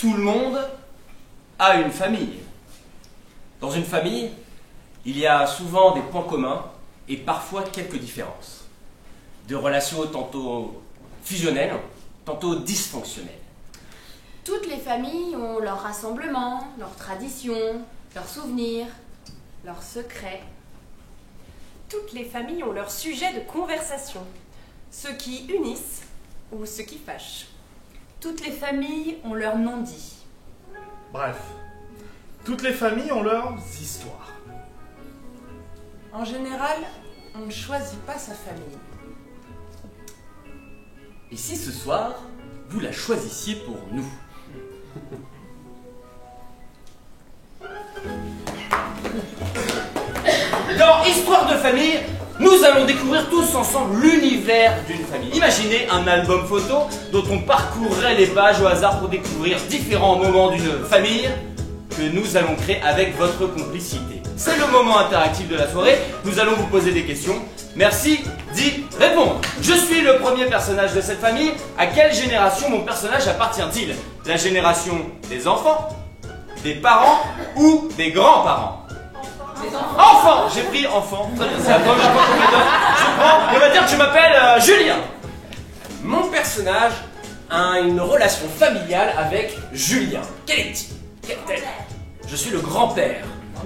Tout le monde a une famille. Dans une famille, il y a souvent des points communs et parfois quelques différences. De relations tantôt fusionnelles, tantôt dysfonctionnelles. Toutes les familles ont leurs rassemblements, leurs traditions, leurs souvenirs, leurs secrets. Toutes les familles ont leur sujet de conversation, ceux qui unissent ou ceux qui fâchent. Toutes les familles ont leur non-dit. Bref, toutes les familles ont leurs histoires. En général, on ne choisit pas sa famille. Et si ce soir, vous la choisissiez pour nous? Dans Histoire de famille, nous allons découvrir tous ensemble l'univers d'une famille. Imaginez un album photo dont on parcourrait les pages au hasard pour découvrir différents moments d'une famille que nous allons créer avec votre complicité. C'est le moment interactif de la soirée, nous allons vous poser des questions. Merci d'y répondre. Je suis le premier personnage de cette famille. À quelle génération mon personnage appartient-il? La génération des enfants, des parents ou des grands-parents? Enfant. J'ai pris enfant. C'est la première fois qu'on me donne. Je prends, on va dire que je m'appelle Julien. Mon personnage a une relation familiale avec Julien. Quel est-il? Quel est-il? Je suis le grand-père.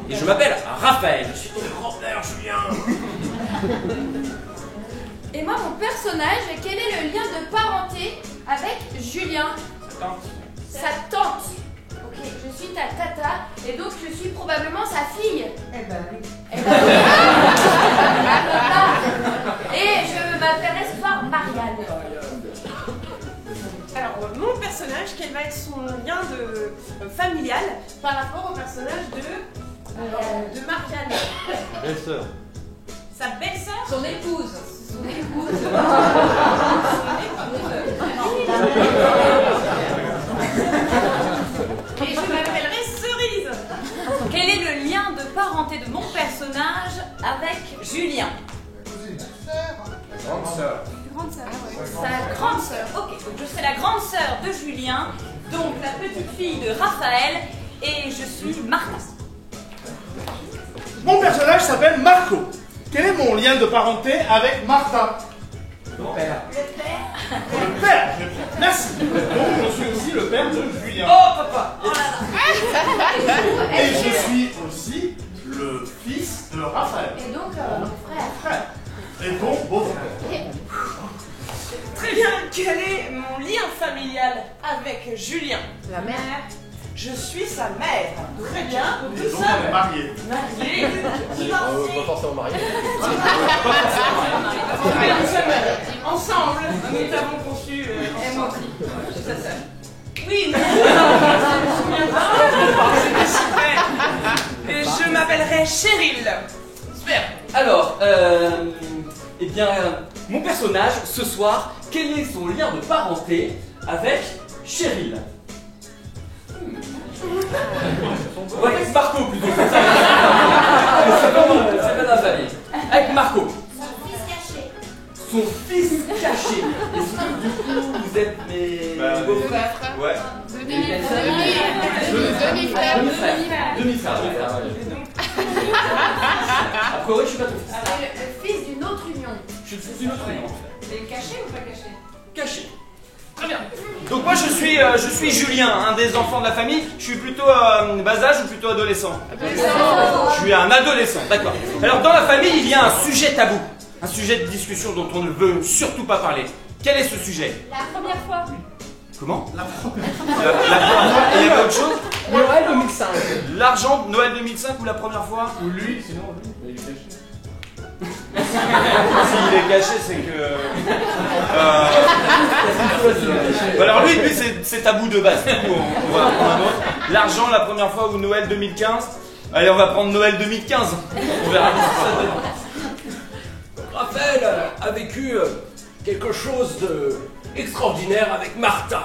Et je m'appelle Raphaël. Je suis ton grand-père, Julien. Et moi, mon personnage, quel est le lien de parenté avec Julien? Sa tante. Ok, je suis ta tata, et donc je suis probablement sa fille. Eh ben oui. Eh ben oui. Et je m'appelle Espoir Marianne. Alors, mon personnage, quel va être son lien familial par rapport au personnage de Marianne? Belle-sœur. Sa belle-sœur? Son épouse. Son épouse. Et je m'appellerai Cerise. Quel est le lien de parenté de mon personnage avec Julien? Grande sœur. Grande sœur. Sa grande sœur. Ok, donc je serai la grande sœur de Julien, donc la petite fille de Raphaël, et je suis Martha. Mon personnage s'appelle Marco. Quel est mon lien de parenté avec Martha? Le père. Le père. Merci. Donc je suis aussi le père de Julien. Oh, papa. Et je suis aussi le fils de Raphaël. Et donc, mon frère. Frère. Et ton beau-frère. Très bien, quel est mon lien familial avec Julien? La mère. Je suis sa mère. Très bien, Et nous donc on est sommes mariés. mariés, divorcés. Pas forcément marié. Nous sommes ensemble. Nous avons conçu sa sœur. Oui, non, je me souviens pas. C'était super. Et je m'appellerai Cheryl. Super. Alors, eh bien, mon personnage, ce soir, quel est son lien de parenté avec Cheryl? Ouais, avec Marco plutôt. C'est pas dans la famille. Avec Marco. Son fils caché. Son fils caché. Est-ce que du coup vous êtes mes beaux-frères? Ouais. Demi-frère. Demi-frère. Après, ouais, je suis pas ton fils. Le fils d'une autre union. Je suis le fils d'une autre union. Mais caché ou pas caché? Caché. Très bien. Donc moi je suis Julien, un des enfants de la famille. Je suis plutôt bas âge ou plutôt adolescent? Je suis un adolescent, d'accord. Alors dans la famille il y a un sujet tabou, un sujet de discussion dont on ne veut surtout pas parler. Quel est ce sujet? La première fois. Comment? La première. Il y a autre chose? Noël 2005. L'argent de Noël 2005 ou la première fois? Ou lui, sinon lui, il est caché. S'il est caché, c'est que. Alors lui c'est tabou de base. Du coup, on va prendre un autre. L'argent la première fois ou Noël 2015. Allez, on va prendre Noël 2015. On verra ce que ça donne. Raphaël a vécu quelque chose de extraordinaire avec Martha.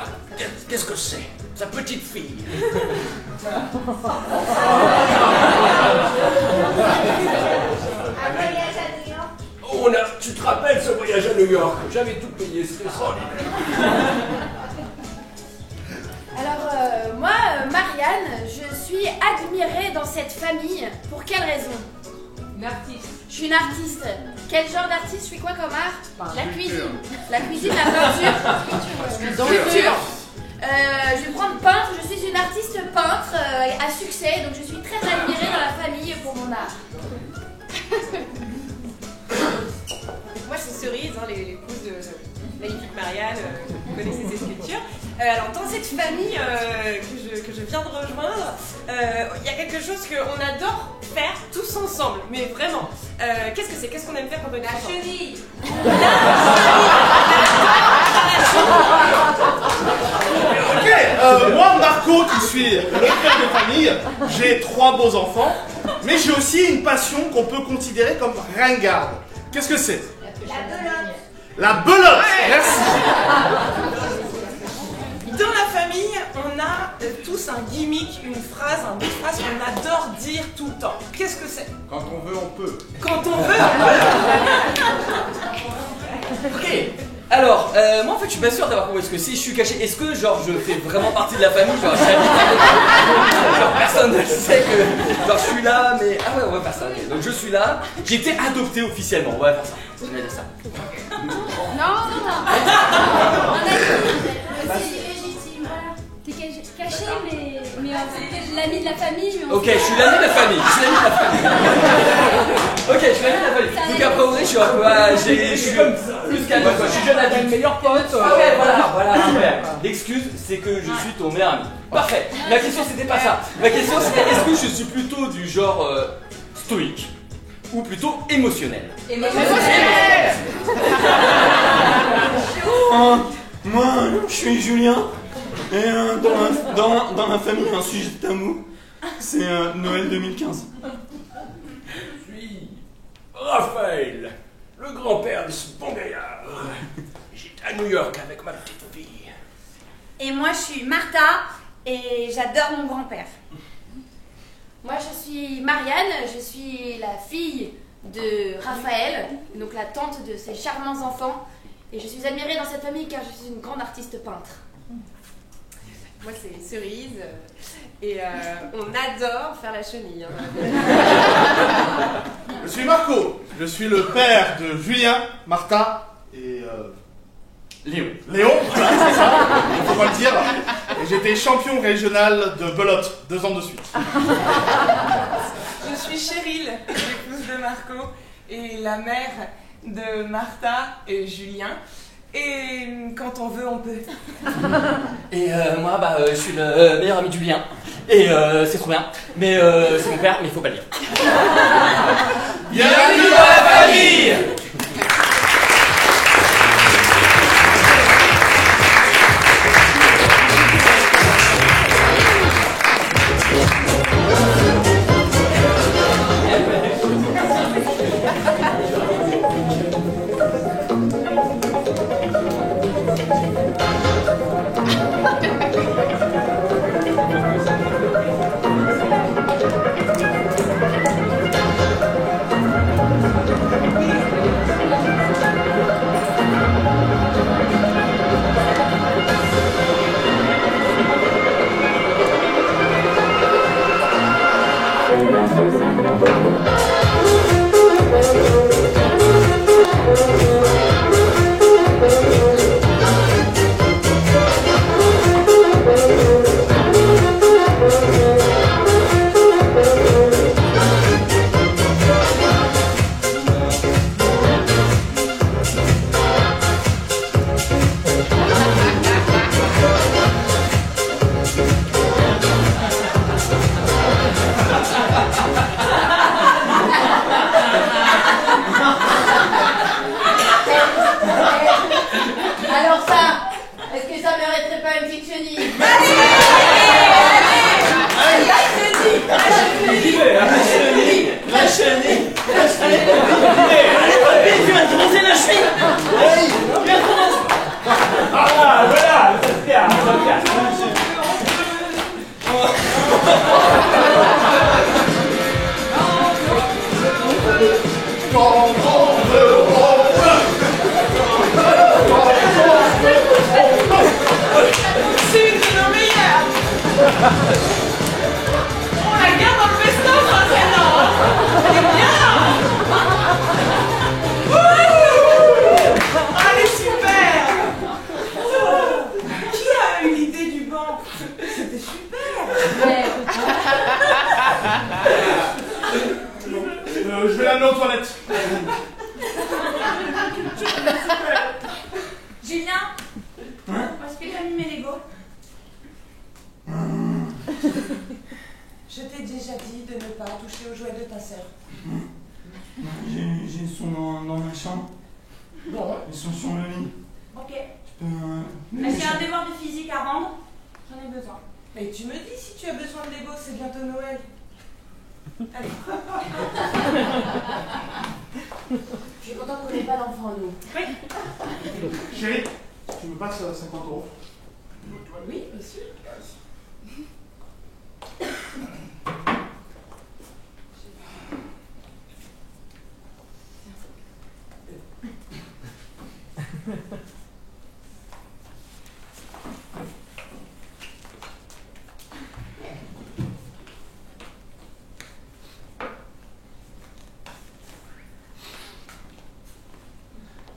Qu'est-ce que c'est? Sa petite fille. Un voyage à New York. Tu te rappelles ce voyage à New York? J'avais tout payé, c'était extraordinaire. Alors, moi, Marianne, je suis admirée dans cette famille. Pour quelle raison? Une artiste. Je suis une artiste. Quel genre d'artiste? Je suis quoi comme art? La cuisine. La cuisine, la peinture. Sculpture. Je vais prendre peintre. Je suis une artiste peintre à succès, donc je suis très admirée dans la famille pour mon art. Moi, c'est Cerise, hein, l'épouse de magnifique Marianne, vous connaissez ses sculptures. Alors, dans cette famille que je viens de rejoindre, il y a quelque chose qu'on adore faire tous ensemble, mais vraiment. Qu'est-ce que c'est? Qu'est-ce qu'on aime faire quand on est ensemble? La chenille. Ok, moi, Marco, qui suis le père de famille, j'ai 3 beaux enfants, mais j'ai aussi une passion qu'on peut considérer comme ringarde. Qu'est-ce que c'est? La belote. La belote. Merci. Dans la famille, on a tous un gimmick, une phrase, un bout de phrase qu'on adore dire tout le temps. Qu'est-ce que c'est? Quand on veut, on peut. Quand on veut. Ok. Alors, moi en fait je suis pas sûr d'avoir compris ce que si je suis caché, est-ce que genre je fais vraiment partie de la famille, genre j'habite genre personne ne sait que genre je suis là, mais ah ouais on va faire ça. Donc je suis là, j'ai été adopté officiellement, on va faire ça. On va dire ça. Non. On a dit, c'est légitime, voilà. T'es caché, mais en fait, t'es l'ami de la famille. Ok, je suis l'ami de la famille, Ok, je suis l'ami de la famille. Donc après vrai, je suis un peu, je suis plus qu'ami, je suis jeune adulte. Meilleur pote. Ouais, voilà. L'excuse, c'est que je suis ton meilleur ami. Parfait. La question, c'était pas ça. La question, c'était est-ce que je suis plutôt du genre stoïque ou plutôt émotionnel? Moi, je suis Julien. Et dans la famille, un sujet de tabou, c'est Noël 2015. Je suis Raphaël, le grand-père de ce bon gaillard. J'étais à New York avec ma petite fille. Et moi, je suis Martha et j'adore mon grand-père. Moi, je suis Marianne, je suis la fille de Raphaël, donc la tante de ces charmants enfants. Et je suis admirée dans cette famille car je suis une grande artiste peintre. Moi, c'est Cerise. Et on adore faire la chenille. Hein. Je suis Marco. Je suis le père de Julien, Martha et Léo, voilà, c'est ça. Il faut pas le dire. Et j'étais champion régional de belote 2 ans de suite. Je suis Cheryl, l'épouse de Marco et la mère de Martha et Julien. Et quand on veut, on peut. Et moi, je suis le meilleur ami de Julien. Et c'est trop bien. Mais c'est mon père, mais il faut pas le dire. Bienvenue dans la famille. Alors ça, est-ce que ça mériterait pas une petite chenille? La chenille. Allez, tu vas commencer la cheville. Allez, viens, commence. Ah, voilà, ça se fait, C'est une de nos meilleures. l'amener aux toilettes. Julien, Hein? est-ce que tu as mis mes Legos? Je t'ai déjà dit de ne pas toucher aux jouets de ta sœur. J'ai son dans ma chambre. Bon. Ils sont sur le lit. Ok. Je peux... Est-ce qu'il y a un devoir de physique à rendre? J'en ai besoin. Mais tu me dis si tu as besoin de Lego, c'est bientôt Noël. Allez. Je suis contente qu'on n'ait pas d'enfant, nous. Oui. Chérie, tu me passes 50 €? Oui, bien sûr.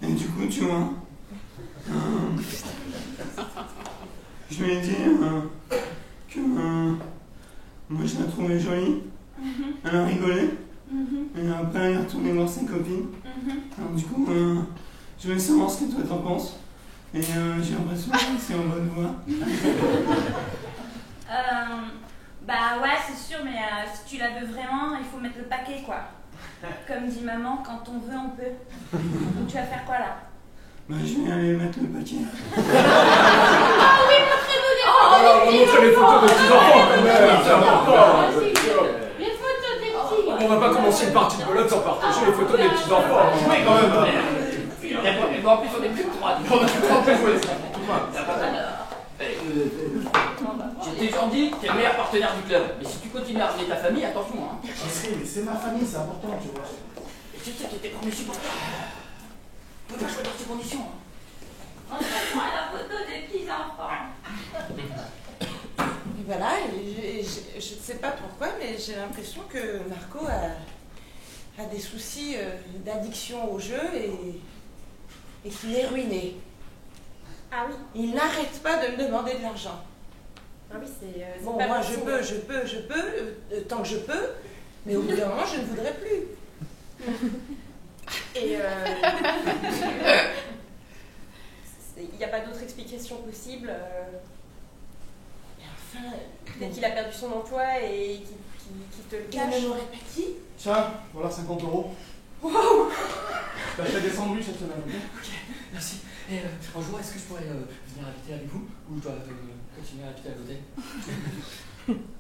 Et du coup, tu vois, je lui ai dit que moi je la trouvais jolie. Elle a rigolé. Et après, elle est retournée voir ses copines. Alors du coup, je voulais savoir ce que toi t'en penses. Et j'ai l'impression que c'est en bonne voie. Bah ouais, c'est sûr, mais si tu la veux vraiment, il faut mettre le paquet, quoi. Comme dit maman, quand on veut, on peut. Donc tu vas faire quoi, là? Bah, je vais aller mettre le paquet. Oh oui, montrez-nous des photos. On va montrer les photos de petits enfants, quand même. C'est important. Les photos des petits. On va pas commencer une partie de belote sans partager les photos des petits enfants. Oui, quand même. En plus, on est plus que 3. On a plus 30 jouets. J'ai déjà dit que t'es le meilleur partenaire du club. Mais si tu continues à ramener ta famille, attention, hein. Je sais, mais c'est ma famille, c'est important, tu vois. Et tu sais que t'es premier supporter. Tu peux pas choisir tes conditions. Hein. Montre-moi la photo des petits enfants. Et voilà, je ne sais pas pourquoi, mais j'ai l'impression que Marco a des soucis d'addiction au jeu et qu'il est ruiné. Ah oui. Il n'arrête pas de me demander de l'argent. Ah oui, c'est. Bon, pas moi bon je signe. peux, tant que je peux, mais au bout d'un moment, je ne voudrais plus. Et il n'y a pas d'autre explication possible. Mais enfin, Peut-être qu'il a perdu son emploi et qu'il te le il cache. ne m'aurait pas dit. Tiens, voilà 50 €. Wow. T'as fait des sandwichs cette semaine, ok? Ok, merci. Et en jouant, est-ce que je pourrais venir habiter avec vous? Ou je dois continuer à habiter à l'hôtel?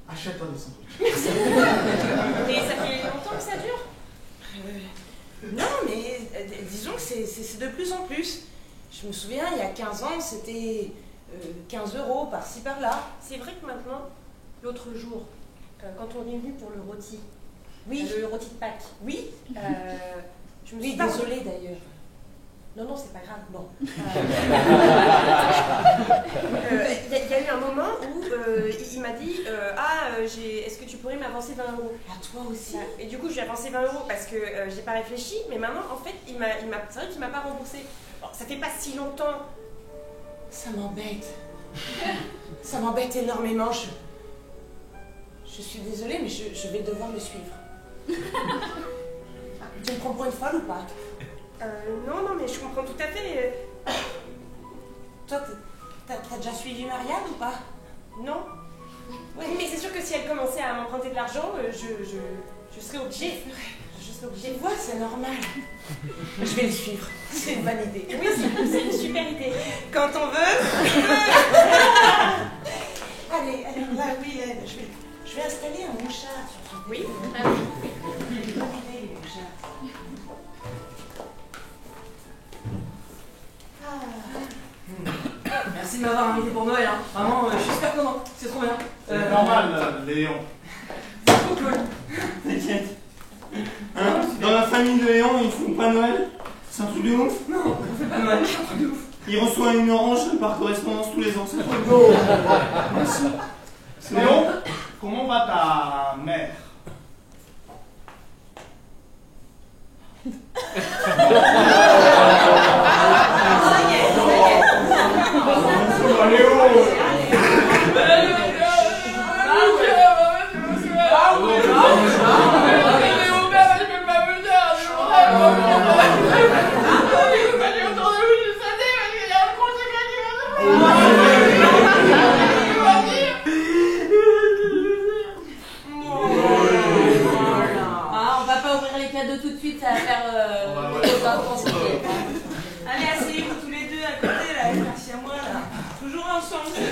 Achète-toi des sandwichs. Et ça fait longtemps que ça dure? Non, mais disons que c'est de plus en plus. Je me souviens, il y a 15 ans, c'était 15 € par-ci par-là. C'est vrai que maintenant, l'autre jour, quand on est venu pour le rôti, Oui, le rôti de Pâques, oui, je me oui, suis pas désolée d'ailleurs. Non, c'est pas grave. Bon. Il y a eu un moment où il m'a dit est-ce que tu pourrais m'avancer 20 €? À toi aussi. Et du coup, je lui ai avancé 20 € parce que j'ai pas réfléchi, mais maintenant, en fait, c'est vrai qu'il m'a pas remboursé. Bon, ça fait pas si longtemps. Ça m'embête. Ça m'embête énormément. Je suis désolée, mais je vais devoir le suivre. Tu me prends pour une folle ou pas? Non, mais je comprends tout à fait. Toi, t'as déjà suivi Marianne ou pas? Non. Oui. Mais c'est sûr que si elle commençait à m'emprunter de l'argent, je serais obligée. Je serais obligée. Tu vois, c'est normal. Je vais le suivre. C'est une bonne idée. Oui, c'est une super idée. Quand on veut. Allez, là, oui, je vais installer un mouchard sur ton Oui. Bonne idée, les mouchards. Merci de m'avoir invité pour Noël, hein. Vraiment, je suis super content. C'est trop bien. C'est normal, Léon. C'est trop cool. T'inquiète. Hein? Dans la famille de Léon, ils font pas Noël? C'est un truc de ouf? Non, on fait pas Noël, c'est un truc de ouf. Il reçoit une orange par correspondance tous les ans, c'est un truc de ouf. Merci. Léon, comment va ta mère? cadeau tout de suite, ça va faire Allez, asseyez-vous tous les deux à côté, là, merci à moi, là. Toujours ensemble, ces deux.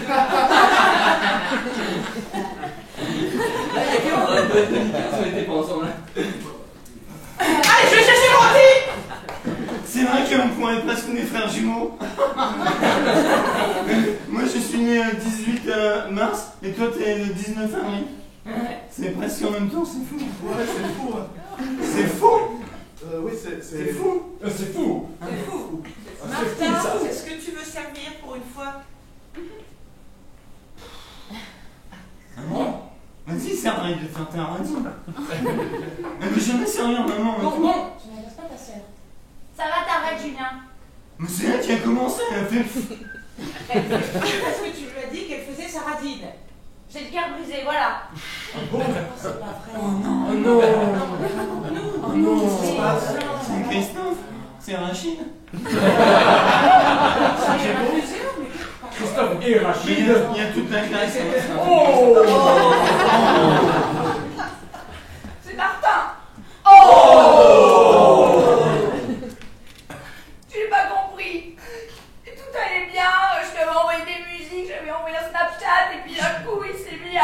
On était pas ensemble. Allez, je vais chercher mon ordi. C'est vrai qu'on pourrait presque des frères jumeaux. Moi je suis né le 18 mars et toi t'es le 19 avril. C'est presque en même temps, c'est fou. Ouais, c'est fou. Hein. C'est fou. Oui, c'est fou. C'est fou. C'est fou. C'est Martha, ça. est-ce que tu veux servir pour une fois? Bon. Vas-y, serre, il va faire ta radio. Elle veut jamais servir, maman. Bon, Tu n'agaces pas ta sœur. Ça va, t'arrêtes, Julien. Mais c'est elle qui a commencé, elle a fait. parce que tu lui as dit qu'elle faisait sa radine. J'ai le cœur brisé, voilà. C'est pas vrai. Oh non. C'est Christophe. C'est Rachid. Christophe et Rachid. Il y a toute la classe. C'est Martin. Oh. Tu n'as pas compris. Et tout allait bien, je lui avais envoyé des musiques, j'avais envoyé un Snapchat, et puis d'un coup il s'est mis à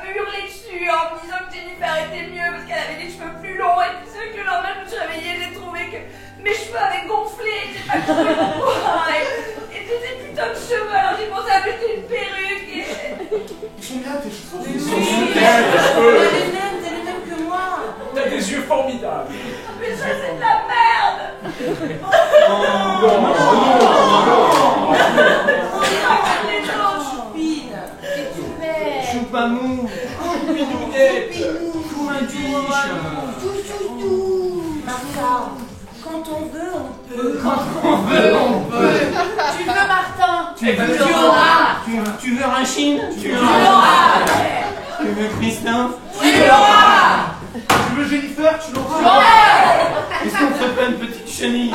me hurler dessus en me disant que Jennifer était mieux parce qu'elle avait des cheveux plus longs, et puis c'est vrai que le lendemain je me suis réveillée, j'ai trouvé que mes cheveux avaient gonflé, j'ai pas trouvé pourquoi, et tous ces putains de cheveux, alors j'ai pensé à mettre une perruque, et... Ils sont bien tes cheveux. Oui, T'as t'es les mêmes que moi. des yeux formidables. Mais ça c'est de la merde. Les autres. Choupine. Qu'est-ce que tu fais? Choupamou. Martha, quand on veut, on peut. Tu veux Martin? Tu veux Rachid? Tu veux Christophe? Tu veux Jennifer, tu l'auras. Est-ce qu'on ferait pas une petite chenille?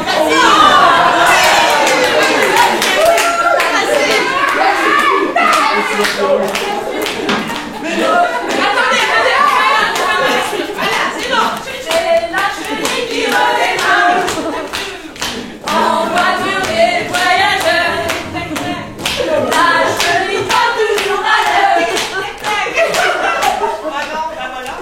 C'est la chenille qui redémarre en voiture des voyageurs. La chenille prend toujours à l'heure. Voilà.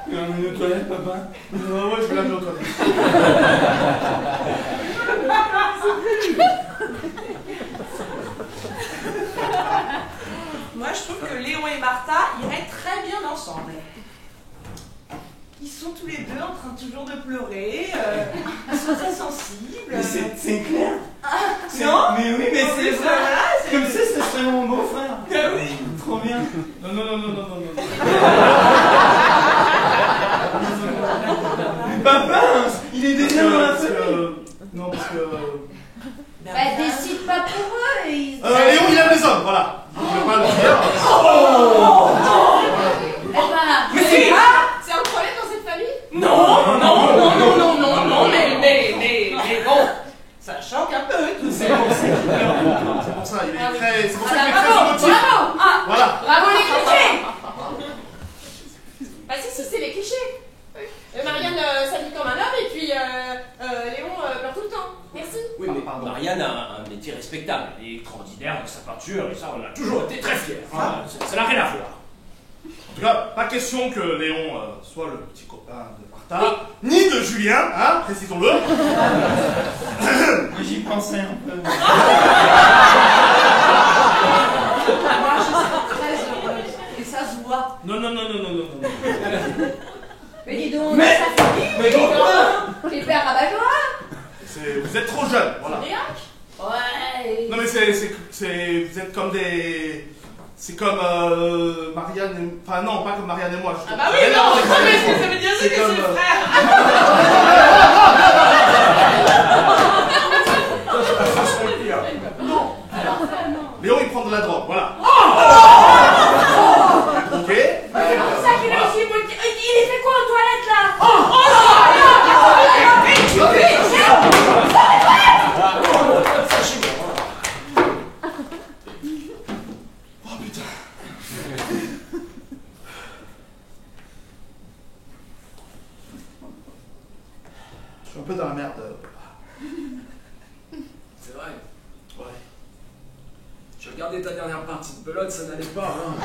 Tu vas m'amener aux toilettes, papa? Ouais, je vais l'amener aux toilettes. Moi, je trouve que Léon et Martha iraient très bien ensemble. Ils sont tous les deux en train toujours de pleurer. Ils sont très sensibles. Mais c'est clair. Non? Mais oui, mais c'est ça. Voilà, Comme ça, ce serait mon beau-frère. oui. Trop bien. Non. Mais papa, il est déjà dans la famille. Non, parce que... Bah décide pas pour eux et ils... Léon, il aime les hommes, voilà. Je vais pas le dire. Eh ben, Mais c'est un problème dans cette famille? Non, mais bon, ça choque un peu tout ça. C'est pour ça, il est très... C'est pour ça qu'il est très bravo, émotif. bravo. Voilà. Bravo les clichés. Bah si, c'est les clichés. Marianne s'habille comme un homme et puis Léon pleure tout le temps. Merci. Oui, mais Marianne a un métier respectable. Elle est extraordinaire avec sa peinture, et ça, on a toujours été très fiers. Hein. Ça n'a rien à voir. En tout cas, pas question que Léon soit le petit copain de Martha, ni de Julien, hein, précisons-le. J'y pensais un peu. Moi je suis très heureuse et ça se voit. Non. Mais dis donc, Mais- ça fait t'es père rabat-joie. Vous êtes trop jeune, voilà. Ouais. Non mais vous êtes comme des... C'est comme Marianne et... Enfin non, pas comme Marianne et moi. Ah bah oui, non, mais ça veut dire que c'est comme, le frère. Léon il prend de la drogue, voilà. Ok. C'est pour ça qu'il a aussi... Il fait quoi aux toilettes là? Oh putain. ta dernière partie de pelote, ça n'allait pas, hein.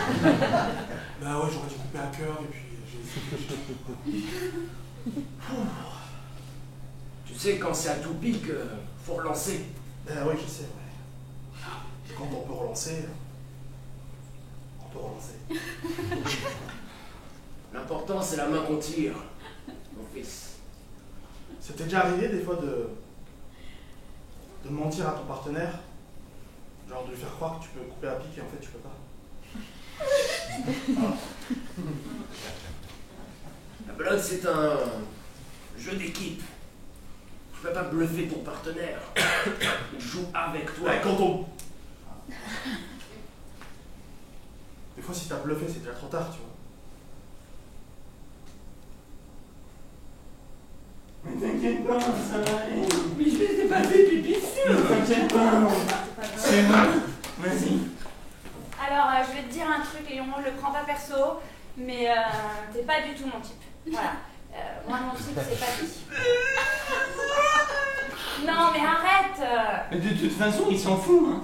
Bah ouais, j'aurais dû couper à cœur et puis j'ai... Tu sais, quand c'est à tout pic, faut relancer. Bah ouais, je sais, ouais. Et quand on peut relancer, on peut relancer. L'important, c'est la main qu'on tire, mon fils. Ça t'est déjà arrivé des fois de mentir à ton partenaire? Genre de lui faire croire que tu peux couper à pic et en fait tu peux pas. La pelote, c'est un jeu d'équipe. Tu peux pas bluffer ton partenaire. Il joue avec toi. Ouais, quand on... Des fois si t'as bluffé, c'est déjà trop tard, tu vois. Mais t'inquiète pas, ça va aller. Mais je m'étais pas fait pipi dessus. T'inquiète pas, c'est bon. Vas-y. Alors, je vais te dire un truc, Léon, je le prends pas perso, mais t'es pas du tout mon type. Voilà. Moi, mon type, c'est pas lui. Non, mais arrête. Mais de toute façon, il s'en fout, hein.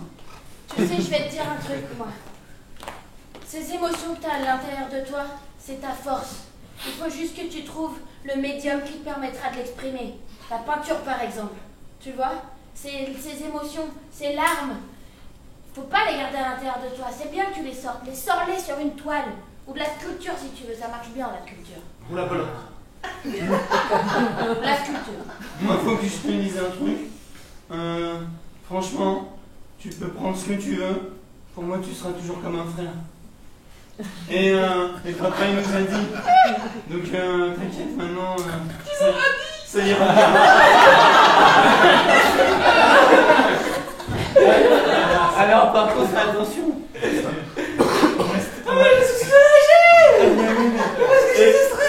Tu sais, je vais te dire un truc, moi. Ces émotions que tu as à l'intérieur de toi, c'est ta force. Il faut juste que tu trouves le médium qui te permettra de l'exprimer. La peinture, par exemple. Tu vois, ces émotions, ces larmes, faut pas les garder à l'intérieur de toi. C'est bien que tu les sortes. Les sors-les sur une toile. Ou de la sculpture, si tu veux. Ça marche bien, la sculpture. Ou la pelote. La sculpture. Moi, faut que je te dise un truc. Franchement, tu peux prendre ce que tu veux. Pour moi, tu seras toujours comme un frère. Et papa, il nous a dit. Donc, t'inquiète, maintenant. Ça ira bien. Alors, par contre, fais attention.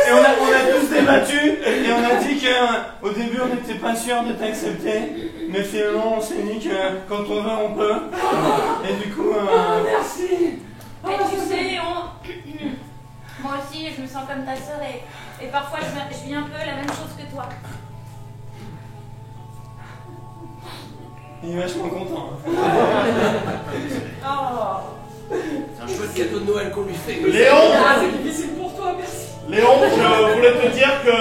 Et on a tous débattu et on a dit qu'au début on n'était pas sûr de t'accepter, mais finalement on s'est dit que quand on veut on peut. Et du coup, merci. Mais tu sais, Léon, moi aussi, je me sens comme ta sœur et parfois je vis un peu la même chose que toi. Il est vachement content. Oh. C'est un chouette cadeau de Noël qu'on lui fait. Léon, C'est difficile pour toi, merci. Léon, je voulais te dire que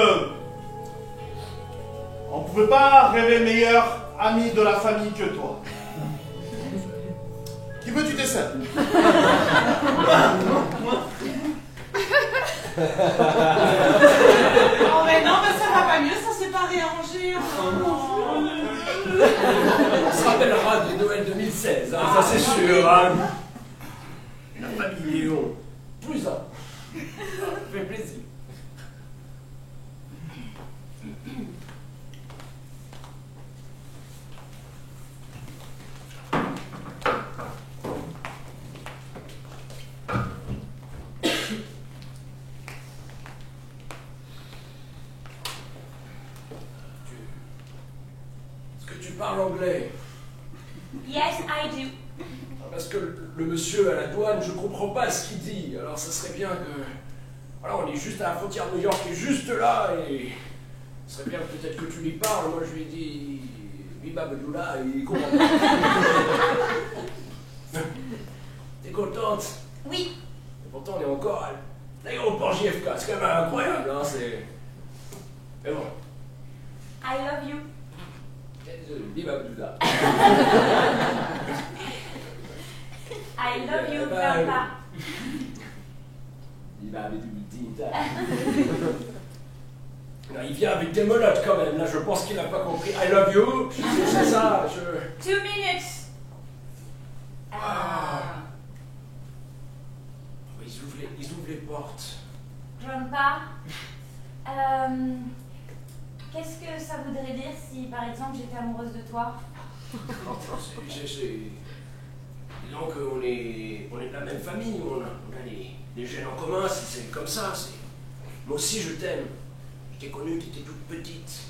on pouvait pas rêver meilleur ami de la famille que toi. Qui veut tu décèdes? Oh, mais non, mais ça va pas mieux, ça s'est pas réarrangé. On se rappellera de Noël 2016, hein, ça c'est sûr. Hein. La famille Léon, plus un. Ça fait plaisir. Est-ce que tu parles anglais? Yes, I do. Parce que le monsieur à la douane, je comprends pas ce qu'il dit. Alors ça serait bien que... Voilà, on est juste à la frontière de New York, qui est juste là, et... Ce serait bien peut-être que tu lui parles. Moi je lui ai dit... Biba Bedoula, et il comprend pas. T'es contente? Oui. Et pourtant on est encore à l'aéroport JFK, c'est quand même incroyable, hein, c'est... Mais bon. I love you. Biba Bedoula. I love you, papa. Non, il vient avec des menottes quand même, là je pense qu'il n'a pas compris. I love you, c'est ça, je... 2 minutes. Ils ouvrent les portes. Grandpa, qu'est-ce que ça voudrait dire si, par exemple, j'étais amoureuse de toi? Disons qu'on est de la même famille, on a des gènes en commun, c'est comme ça. Moi aussi je t'aime. Je t'ai connue, tu étais toute petite.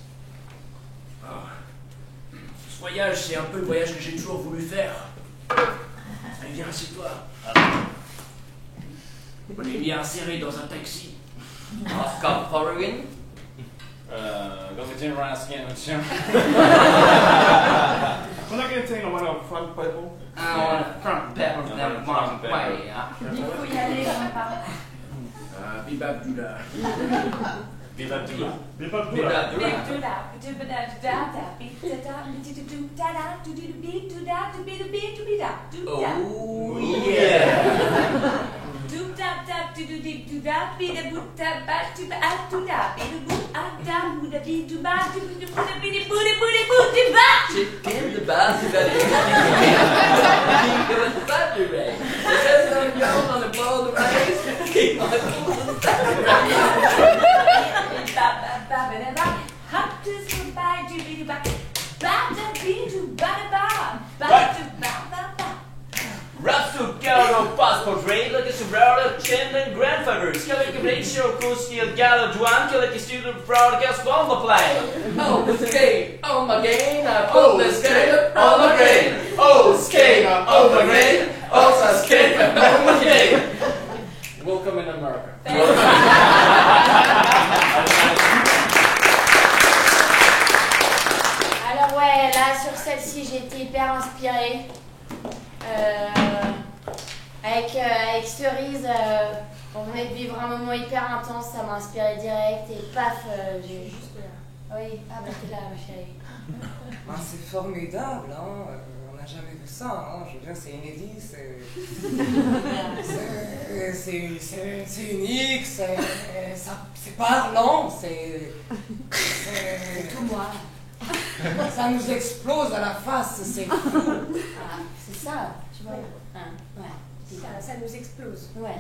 Ce voyage, c'est un peu le voyage que j'ai toujours voulu faire. Allez, viens, assieds-toi. On est bien insérés dans un taxi. Oscar Corrigan. Govertin Raskin. Can I get a thing on one of front people? Il faut y aller, grandpa. Bibabdoula. Bibabdoula. Bibabdoula. Oh yeah. Chicken the bath on the ball of rice. Rapsucaro passport rate like a Sobrado Chamberlain grandfathers. Kelly Ratio Coastal Gallo Duan, Kelly student fraud gas on the play. Oh, skate on my game, I pull the skater on my game. Oh, skate on my game, also skate on my game. Welcome in America. Alors ouais, là sur celle-ci j'ai été hyper inspirée. Avec Cerise, on venait de vivre un moment hyper intense, ça m'a inspiré direct et paf, j'ai juste là. Oui, ah bah t'es là ma chérie. Ah, c'est formidable, hein. On n'a jamais vu ça, hein. Je veux dire, c'est inédit, c'est unique, c'est parlant, c'est tout moi. Ça nous explose à la face, c'est fou. Ah, c'est ça, tu vois. Hein, ouais. Ça nous explose. Ouais.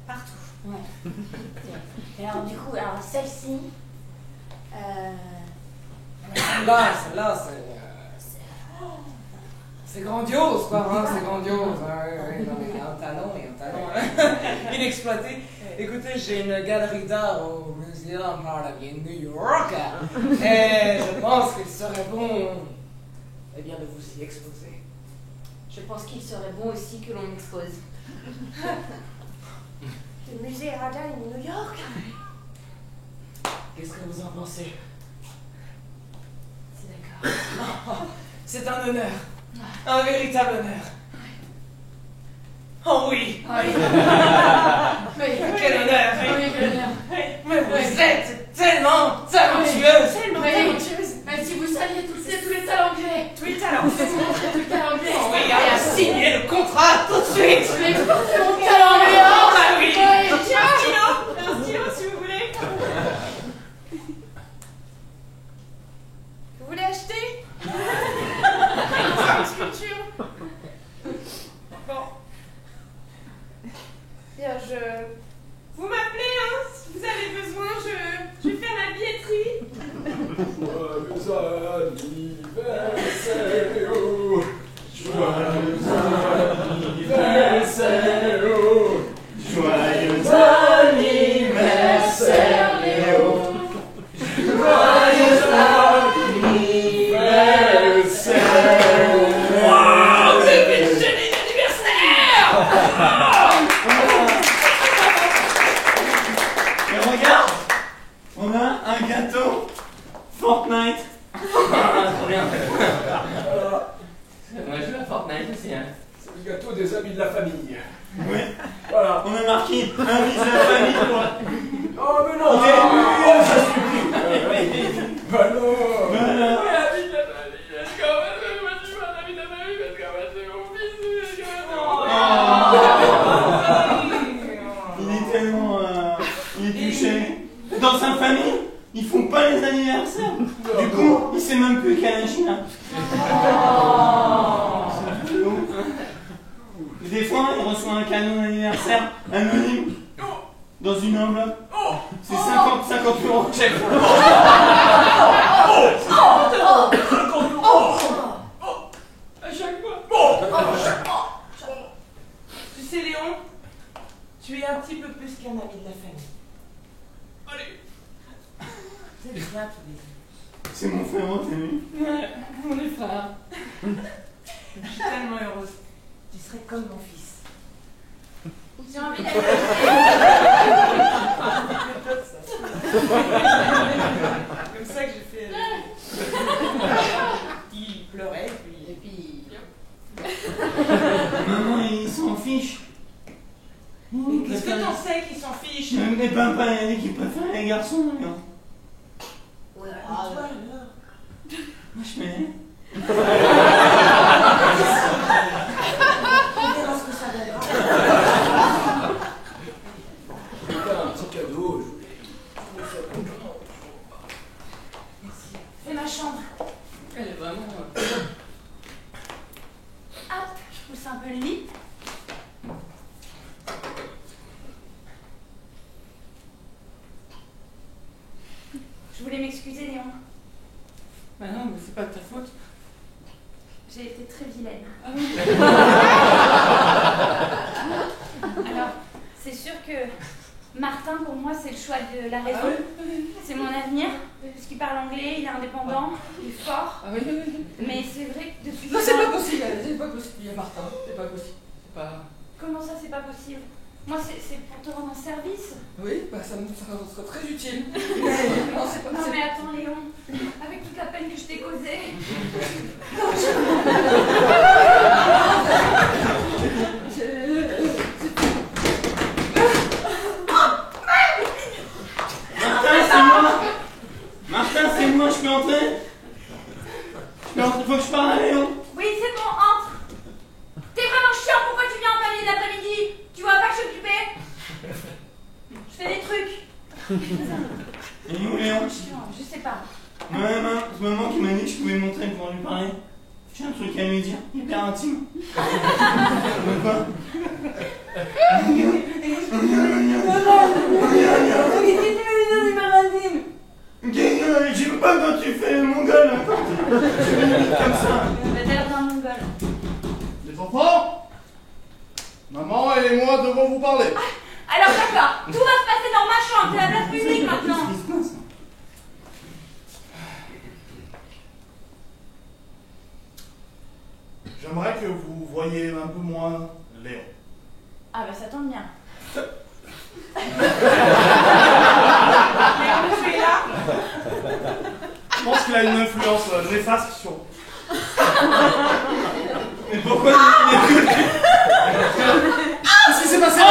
Partout. Ouais. Et alors du coup, celle-ci. Celle-là, c'est grandiose, quoi, hein, c'est grandiose. Ouais, non, mais il y a un talent. Inexploité. Écoutez, j'ai une galerie d'art au Museum Harlem New York, et je pense qu'il serait bon, de vous y exposer. Je pense qu'il serait bon aussi que l'on expose. Le musée Harlem New York. Qu'est-ce que vous en pensez? C'est d'accord. C'est un honneur. Un véritable honneur. Oh oui! Oui. Quel honneur! Oui, quel honneur. Mais vous êtes tellement talentueuse! Tellement talentueuse. Mais si vous saviez tous les talents que j'ai. Tous les talents! Tous les talents que j'ai. Oui, allez signer le contrat tout de suite! Mais c'est mon talent, mais oh, bah oui! Tiens, un stylo si vous voulez. Vous voulez acheter? Une sculpture. Bon. Bien, vous m'appelez, hein, si vous avez besoin, je vais faire la billetterie. Joyeux anniversaire, joyeux anniversaire, joyeux anniversaire, Léo. Joyeux anniversaire. Waouh, vous avez fait une jolie anniversaire. Mais regarde, on a un gâteau Fortnite. Trop bien. Moi je joue à Fortnite aussi, hein. C'est le gâteau des amis de la famille. Oui. Voilà. On a marqué un vis de la famille quoi. Oh mais non, ça suffit. Bah non. Voilà. Il est tellement il est touché. Dans sa famille, ils font pas les anniversaires. Du coup, il sait même plus quel âge il a. Des fois, il reçoit un cadeau d'anniversaire anonyme dans une enveloppe. C'est 50 € chaque fois. À chaque fois. Tu sais, Léon, tu es un petit peu plus qu'un ami de la famille. Allez. Vous êtes bien tous les deux. C'est mon frère, t'as vu? Ouais, on est frères. Je suis tellement heureuse. Tu serais comme mon fils. J'ai envie d'aller. Comme ça que j'ai fait. Il pleurait et puis. Maman, il s'en fiche. Mais qu'est-ce que t'en sais qu'il s'en fiche? Mais papa, il a dit qu'il préfère les garçons, d'ailleurs. Ouais, toi, là. Moi, je mets. On verra ce que ça donnera. Je vais faire un petit cadeau. C'est ma chambre. Elle est vraiment... Hop, je pousse un peu le lit. Je voulais m'excuser, Léon. Bah non, mais c'est pas de ta faute. J'ai été très vilaine. Ah oui. Alors, c'est sûr que Martin, pour moi, c'est le choix de la raison. C'est mon avenir, parce qu'il parle anglais, il est indépendant, il est fort. Ah oui, oui, oui. Mais c'est vrai que depuis... Non, c'est pas possible, c'est pas possible. Il y a Martin, c'est pas possible. C'est pas... Comment ça, c'est pas possible? Moi, c'est pour te rendre un service. Oui, bah ça serait très utile. Non, c'est pas Non, possible. mais attends, Léon, avec toute la peine que je t'ai causée... Martin, c'est moi, je peux entrer? Faut que je parle à Léon. Oui, c'est bon, entre. T'es vraiment chiant, pourquoi tu viens en plein milieu de l'après-midi? Tu vois pas que je suis occupée? Je fais des trucs. Et où Léon? Je sais pas. Ouais, c'est maman qui m'a dit que je pouvais montrer pour lui parler. J'ai un truc à lui dire, hyper intime. De quoi? J'aime pas quand tu fais le mongol. Comme ça. T'as l'air d'un mongol. Les enfants, maman et moi devons vous parler. Alors d'accord, tout va se passer dans ma chambre, c'est la place publique maintenant. Qu'est-ce qui se passe? J'aimerais que vous voyiez un peu moins Léon. Ah bah ça tombe bien. Léon, tu es là? Je pense qu'il a une influence néfaste sur vous. Mais pourquoi Qu'est-ce qui s'est passé là?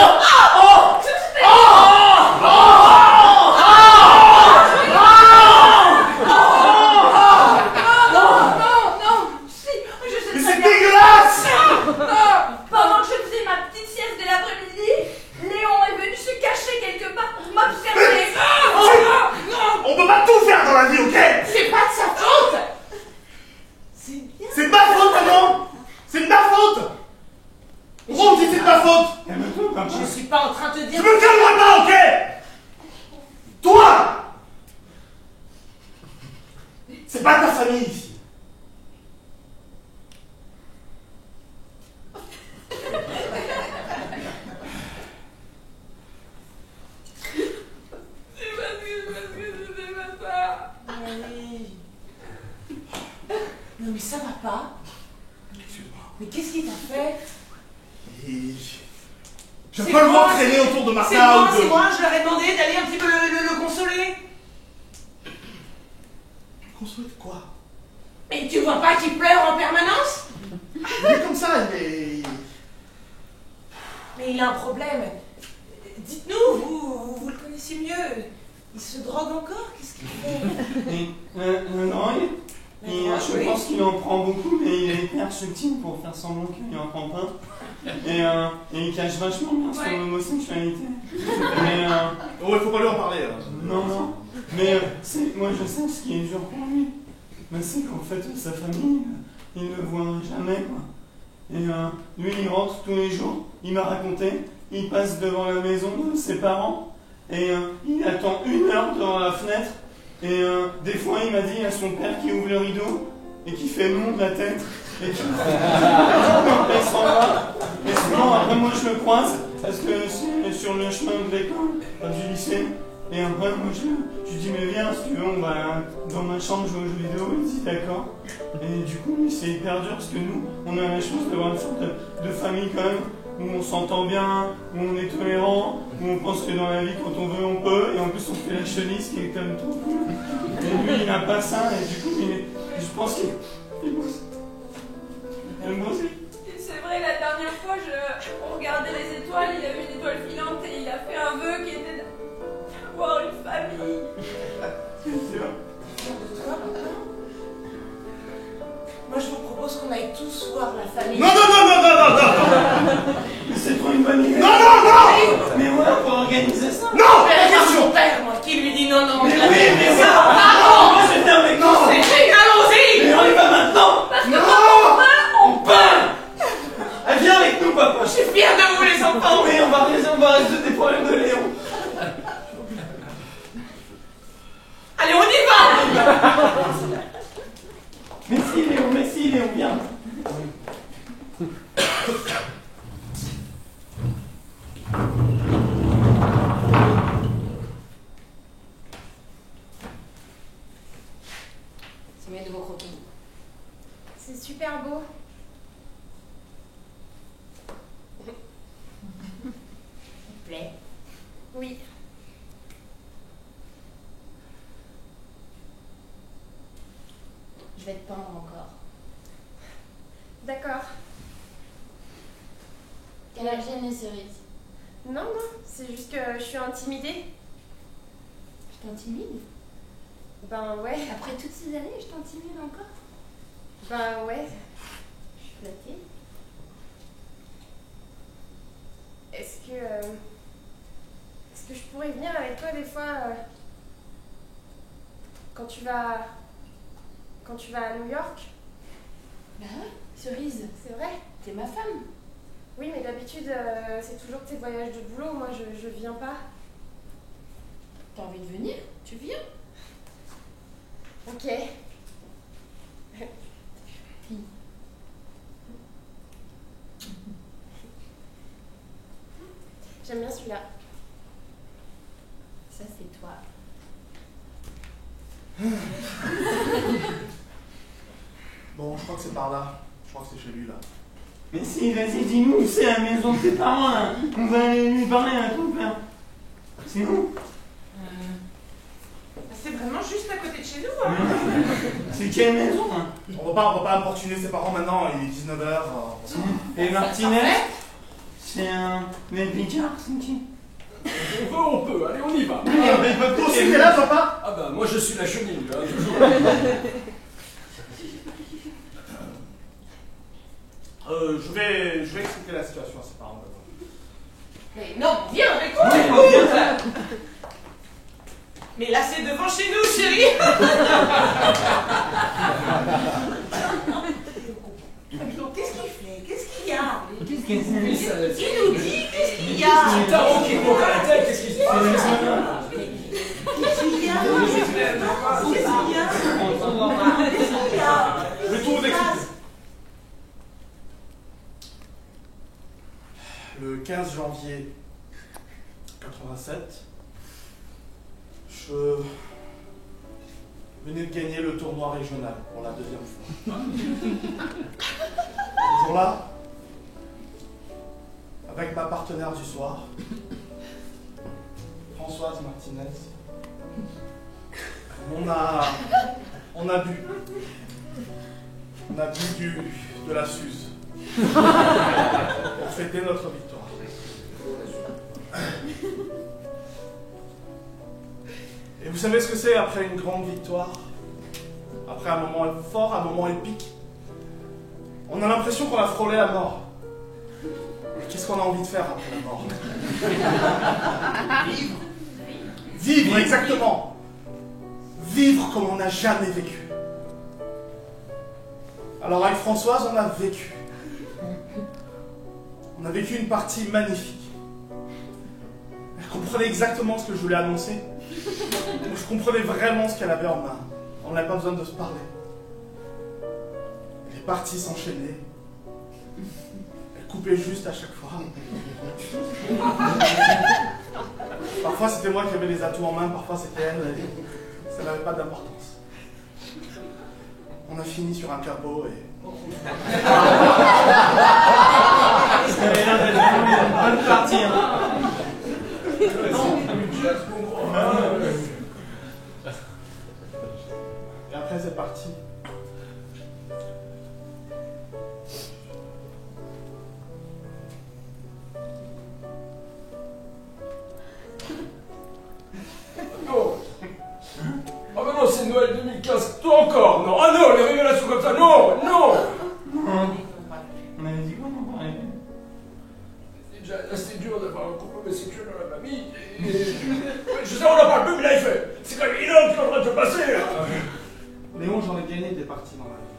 Mais c'est dégueulasse! Pendant que je faisais ma petite sieste de l'après-midi, Léon est venu se cacher quelque part pour m'observer. On peut pas tout faire dans la vie, ok? C'est pas de sa faute! C'est de ma faute, maman! C'est de ma faute! Pourquoi on dit que c'est de ma faute? Calme-toi, papa. Je suis pas en train de te Je dire... me calmerai pas, ok? Toi! C'est pas ta famille ici. Non mais ça va pas. Excuse-moi. Mais qu'est-ce qu'il t'a fait? Je peux le voir traîner autour de Martha ou de... C'est moi, je leur ai demandé d'aller un petit peu le consoler. Consoler de quoi? Mais tu vois pas qu'il pleure en permanence? Il est comme ça, il est... Mais il a un problème. Dites-nous, vous le connaissez mieux. Il se drogue encore? Qu'est-ce qu'il fait? La drogue, je pense qu'il en prend beaucoup, mais il est hyper subtil pour faire semblant qu'il en prend pas. Et il cache vachement bien son homosexualité. Mais Ouais, faut pas lui en parler. Hein. non. Mais moi je sais ce qui est dur pour lui. Mais c'est qu'en fait sa famille, il ne le voit jamais quoi. Et lui il rentre tous les jours, il m'a raconté, il passe devant la maison de ses parents et il attend 1 heure devant la fenêtre. Et des fois il m'a dit à son père qui ouvre le rideau et qui fait le nom de la tête et qui s'en va. Et sinon après moi je le croise parce que c'est sur le chemin de l'école, du lycée. Et après moi je lui dis mais viens si tu veux on va dans ma chambre jouer aux jeux vidéo. Il dit d'accord. Et du coup lui c'est hyper dur parce que nous on a la chance d'avoir une sorte de famille quand même où on s'entend bien, où on est tolérant, où on pense que dans la vie quand on veut on peut, et en plus on fait la chenille, ce qui est quand même trop cool. Et lui il n'a pas ça, et du coup je pense qu'il bosse. C'est vrai, la dernière fois, regardé les étoiles, il a vu une étoile filante et il a fait un vœu qui était d'avoir une famille. C'est sûr. Moi, je vous propose qu'on aille tous voir la famille. Non, non, non, non, non, non, non. Mais c'est trop une bonne idée. Non, non, non. Mais ouais, on peut organiser ça. Non. C'est son père, moi, qui lui dit non, non. Mais oui, mais ça. Non, moi je viens avec toi. Allons-y. Mais on y va maintenant. Parce que Non. On peut. Elle vient avec nous, papa. Je suis fier de vous, les enfants. Oui, on va résoudre des problèmes de Léon. Allez, on y va. Merci Léon, viens. C'est mes nouveaux croquis. C'est super beau. Plaît. Oui. Je vais te peindre encore. D'accord. Quelle âge est Cerise? Non, c'est juste que je suis intimidée. Je t'intimide? Ben ouais. Après toutes ces années, je t'intimide encore? Ben ouais. Je suis flattée. Est-ce que je pourrais venir avec toi des fois quand tu vas à New York? Bah ouais, Cerise. C'est vrai? T'es ma femme. Oui, mais d'habitude, c'est toujours tes voyages de boulot. Moi, je viens pas. T'as envie de venir? Tu viens? Ok. J'aime bien celui-là. Ça, c'est toi. Bon, je crois que c'est par là. Je crois que c'est chez lui, là. Mais si, vas-y, dis-nous où c'est la maison de tes parents, là. On va aller lui parler à ton père. C'est où? C'est vraiment juste à côté de chez nous, hein. C'est quelle maison, hein? On va pas importuner ses parents maintenant, il est 19h. Et Martinez? C'est un... Mais Picard, c'est qui? On peut, allez, on y va. Toi aussi, t'es là, papa? Ah bah, moi je suis la chenille, hein, toujours. Je vais expliquer la situation à ses parents d'abord. Mais non, viens avec moi. Mais là, c'est devant chez nous, chérie. Qu'est-ce qu'il fait? Qu'est-ce qu'il y a? Qu'est-ce que c'est? Il nous dit qu'est-ce qu'il y a? C'est un tarot qui monte à la tête, qu'est-ce qui se passe? Qu'est-ce qu'il y a? Qu'est-ce qu'il y a? Qu'est-ce qu'il y a? Je vais tout vous expliquer. Le 15 janvier 87, je venais de gagner le tournoi régional pour la deuxième fois. Ce jour-là, avec ma partenaire du soir, Françoise Martinez, on a bu. On a bu de la Suze pour fêter notre victoire. Et vous savez ce que c'est après une grande victoire? Après un moment fort, un moment épique? On a l'impression qu'on a frôlé la mort. Mais qu'est-ce qu'on a envie de faire après la mort? Vivre. Vivre, exactement. Vivre comme on n'a jamais vécu. Alors avec Françoise, on a vécu. On a vécu une partie magnifique. Elle comprenait exactement ce que je voulais annoncer. Je comprenais vraiment ce qu'elle avait en main. On n'avait pas besoin de se parler. Les parties s'enchaînaient. Elle coupait juste à chaque fois. Parfois c'était moi qui avais les atouts en main, parfois c'était elle. Et ça n'avait pas d'importance. On a fini sur un capot et... Ça avait l'air d'être vraiment une bonne partie, hein. Et après c'est parti. déjà assez dur d'avoir un couple homosexuel dans la famille. Je sais, on en parle plus, mais là il fait. C'est quand même énorme ce qui est en train de se passer là. Léon, j'en ai gagné des parties dans la vie.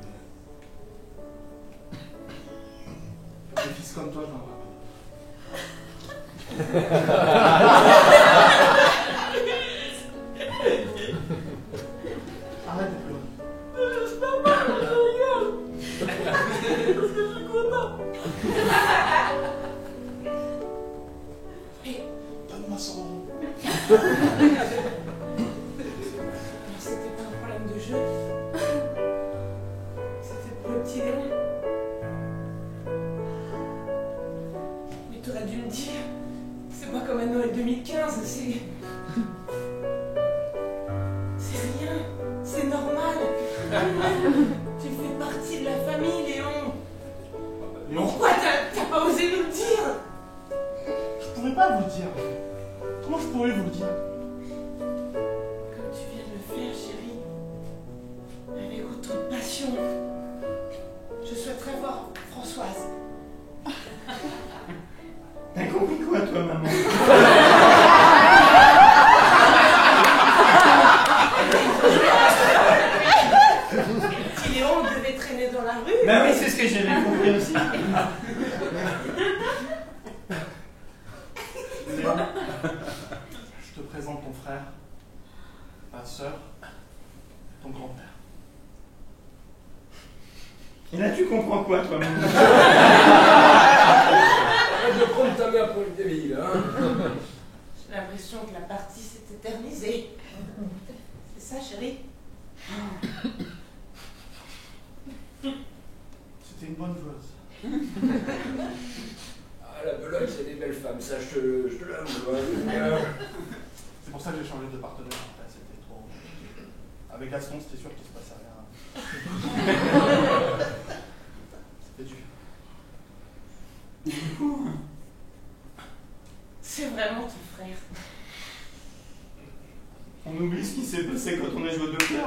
Des fils comme toi, j'en ai Arrête de pleurer. J'espère pas, je rigole. Parce que je suis content. Donne-moi son nom. C'était pas un problème de jeu. C'était pour le petit Léon. Mais t'aurais dû me dire. C'est pas comme à Noël 2015, c'est. C'est rien. C'est normal. Tu fais partie de la famille, Léon. Léon, Pourquoi t'as pas osé nous le dire? je pourrais pas vous le dire. Comment je pourrais vous le dire? Comme tu viens de le faire, chérie. Avec autant de passion. Je souhaiterais voir Françoise. T'as compris quoi, toi, maman? Si Léon devait traîner dans la rue. Bah oui, c'est ce que j'avais compris aussi. Léon, je te présente ton frère, ta sœur, ton grand-père. Et là, tu comprends quoi, toi, maman? Arrête de prendre ta mère pour une débile, hein. J'ai l'impression que la partie s'est éternisée. C'est ça, chérie? C'était une bonne joueuse. Ah, la belogne, c'est des belles femmes, ça je te l'avoue. C'est pour ça que j'ai changé de partenaire. En fait, c'était trop. Avec Gaston, c'était sûr qu'il se passait rien. C'était dur. C'est vraiment ton frère. On oublie ce qui s'est passé quand on a joué au Doppler.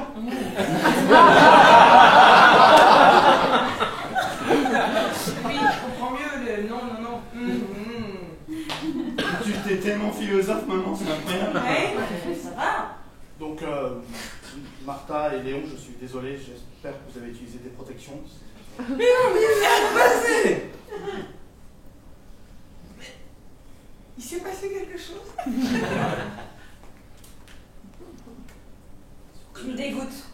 Oui, je comprends mieux le non. Tu t'es tellement philosophe, maman, c'est incroyable. Ouais, ça va. Donc, Martha et Léon, je suis désolé, j'espère que vous avez utilisé des protections. Mais non, mais il s'est rien passé. Il s'est passé quelque chose? Tu me dégoûtes.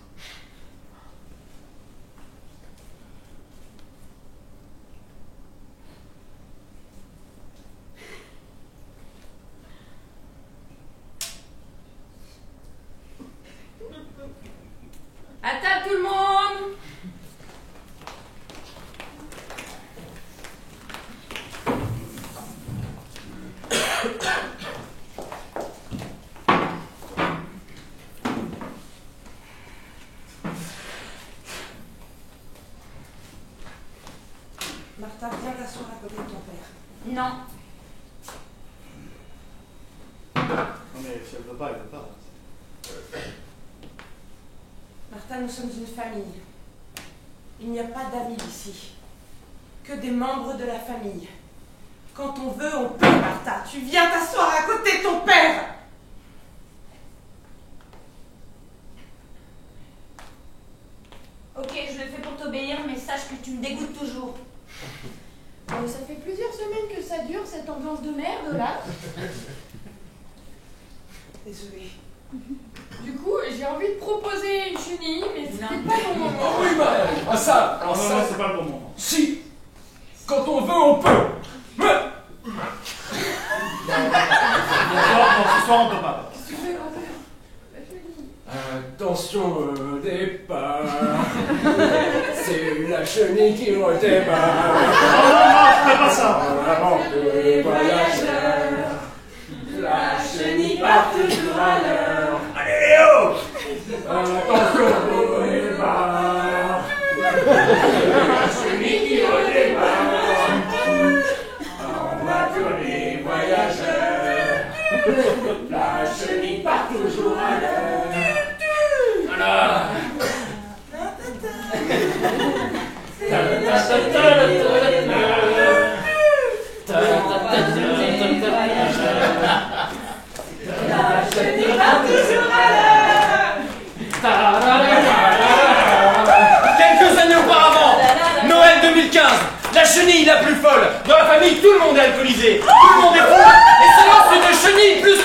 À table tout le monde. Martha, viens t'asseoir à côté de ton père. Non. Non, mais si elle veut pas, elle veut pas. Martha, nous sommes une famille. Il n'y a pas d'amis ici. Que des membres de la famille. Quand on veut, on peut, Martha. Tu viens t'asseoir à côté de ton père. Ok, je le fais pour t'obéir, mais sache que tu me dégoûtes toujours. Ça fait plusieurs semaines que ça dure, cette ambiance de merde, là. Désolée. Du coup, j'ai envie de proposer une chenille, mais c'était pas le bon moment. Oh oui, bah, ah ça, Non, alors non, ça, non, c'est pas le bon moment. si, quand on veut, on peut. Non, ce soir, on peut pas. Qu'est-ce que tu fais, grand-père? La chenille. Attention au départ, c'est la chenille qui redémarre. Non, non, non, je fais pas ça. En avant de voyageurs, la chenille part toujours à l'heure. Allez Léo, attention au départ, la chenille qui redémarre. En voiture les voyageurs, la chenille part toujours à l'heure. Voilà. Ta Quelques années auparavant, Noël 2015, la chenille la plus folle. Dans la famille, tout le monde est alcoolisé, tout le monde est fou. Et ça lance une chenille plus.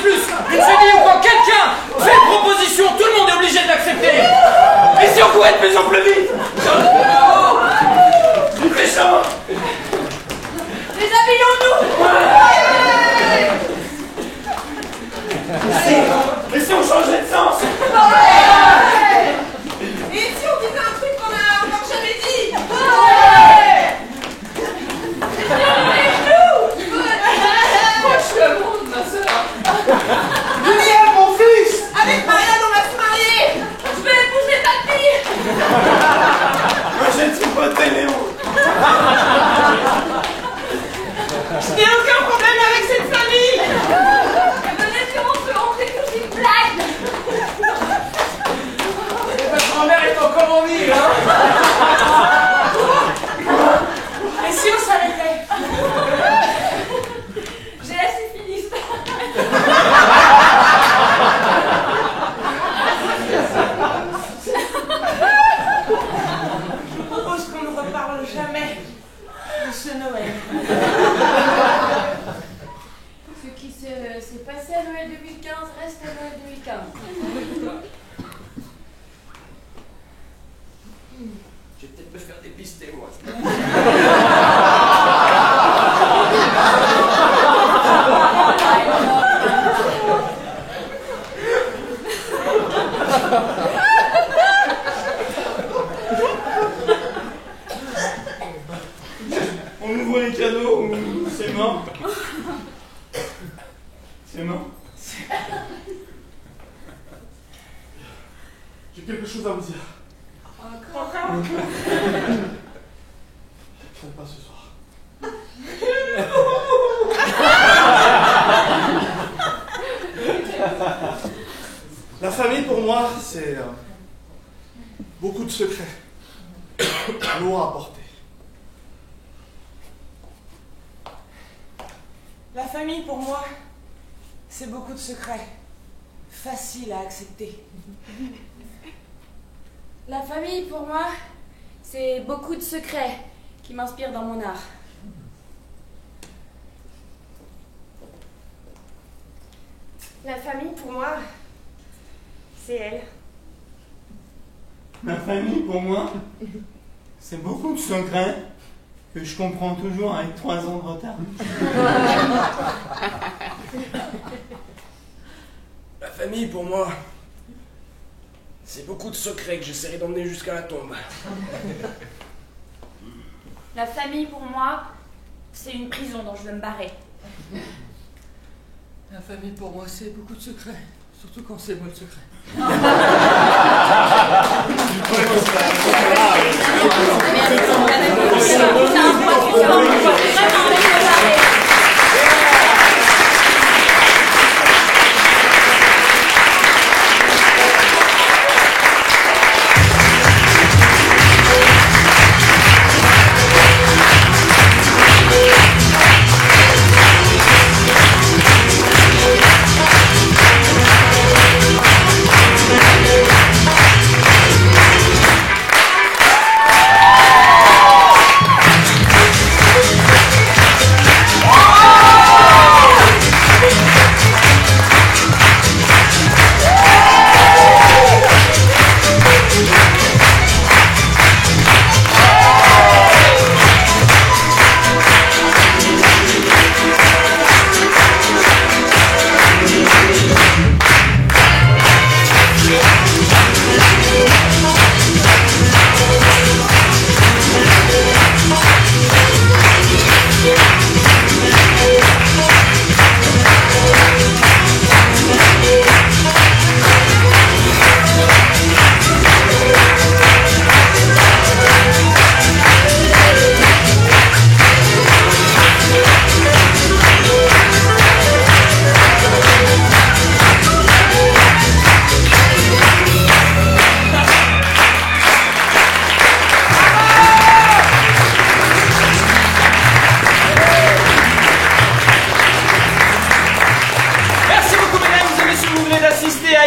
Une chenille où quand quelqu'un fait une proposition, tout le monde est obligé de l'accepter. Et si on courait de plus en plus vite? Il fait chaud. Déshabillons-nous. Et si on changeait de sens? Et si on disait un truc qu'on a encore jamais dit? Julien, mon fils! Avec Marianne, on va se marier! Je vais épouser ta fille. Moi j'ai tripoté Léo. Je n'ai aucun problème avec cette famille! Venez sur mon feu, on fait toute une blague. Et votre grand-mère est encore en vie, hein? Et si on s'arrêtait? J'ai la syphilis. Je propose qu'on ne reparle jamais de ce Noël. Ce qui s'est passé à Noël 2015 reste à Noël 2015. Je vais peut-être me faire dépister, moi. On ouvre les cadeaux ou c'est mort? C'est mort? J'ai quelque chose à vous dire. Encore? Peut-être pas ce soir. La famille pour moi, c'est beaucoup de secrets. Lourd à porter. La famille, pour moi, c'est beaucoup de secrets. Facile à accepter. La famille, pour moi, c'est beaucoup de secrets qui m'inspirent dans mon art. La famille, pour moi, c'est elle. Ma famille, pour moi, c'est beaucoup de secrets que je comprends toujours avec 3 ans de retard. La famille, pour moi, c'est beaucoup de secrets que j'essaierai d'emmener jusqu'à la tombe. La famille, pour moi, c'est une prison dont je veux me barrer. La famille pour moi c'est beaucoup de secrets, surtout quand c'est moi le secret.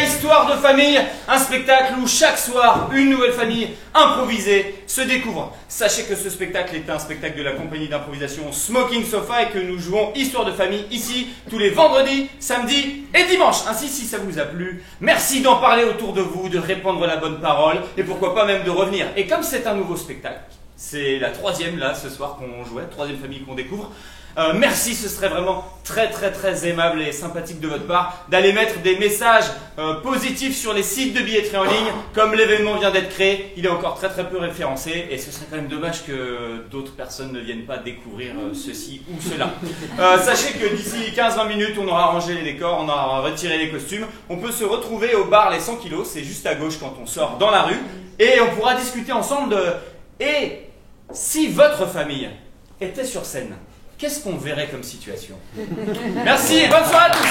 Histoire de famille, un spectacle où chaque soir, une nouvelle famille improvisée se découvre. Sachez que ce spectacle est un spectacle de la compagnie d'improvisation Smoking Sofa et que nous jouons Histoire de famille ici tous les vendredis, samedis et dimanches. Ainsi, si ça vous a plu, merci d'en parler autour de vous, de répandre la bonne parole et pourquoi pas même de revenir. Et comme c'est un nouveau spectacle, c'est la troisième là ce soir qu'on jouait, troisième famille qu'on découvre. Merci, ce serait vraiment très aimable et sympathique de votre part d'aller mettre des messages positifs sur les sites de billetterie en ligne. Comme l'événement vient d'être créé, il est encore très peu référencé et ce serait quand même dommage que d'autres personnes ne viennent pas découvrir ceci ou cela. Sachez que d'ici 15-20 minutes, on aura rangé les décors, on aura retiré les costumes. On peut se retrouver au bar Les 100 kilos, c'est juste à gauche quand on sort dans la rue. Et on pourra discuter ensemble de... Et si votre famille était sur scène, qu'est-ce qu'on verrait comme situation? Merci et bonne soirée à tous.